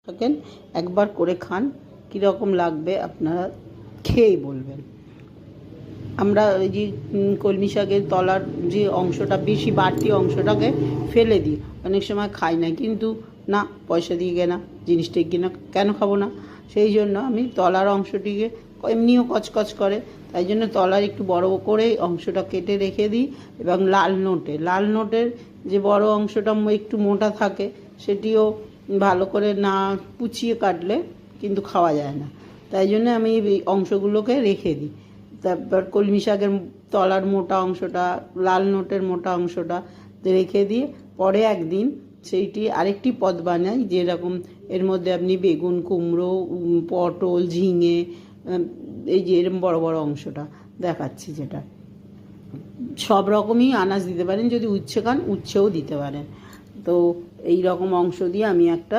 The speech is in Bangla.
থাকেন একবার করে খান, কীরকম লাগবে আপনারা খেয়েই বলবেন। আমরা ওই যে কলমি শাকের তলার যে অংশটা বেশি বাড়তি অংশটাকে ফেলে দিই, অনেক সময় খাই না, কিন্তু না, পয়সা দিয়ে কেনা জিনিসটা কিনা কেন খাবো না, সেই জন্য আমি তলার অংশটিকে এমনিও কচকচ করে, তাই জন্য তলার একটু বড় করে অংশটা কেটে রেখে দিই। এবং লাল নোটের যে বড় অংশটা একটু মোটা থাকে, সেটিও ভালো করে না কুচিয়ে কাটলে কিন্তু খাওয়া যায় না, তাই জন্য আমি এই অংশগুলোকে রেখে দিই। তারপর কলমি শাকের তলার মোটা অংশটা, লাল নোটের মোটা অংশটা রেখে দিয়ে পরে একদিন সেইটি আরেকটি পদ বানাই, যেরকম এর মধ্যে আপনি বেগুন, কুমড়ো, পটল, ঝিঙে, এই যে এরকম বড় বড় অংশটা দেখাচ্ছি, যেটা সব রকমই আনাজ দিতে পারেন, যদি উচ্ছে খান উচ্ছেও দিতে পারেন। তো এই রকম অংশ দিয়ে আমি একটা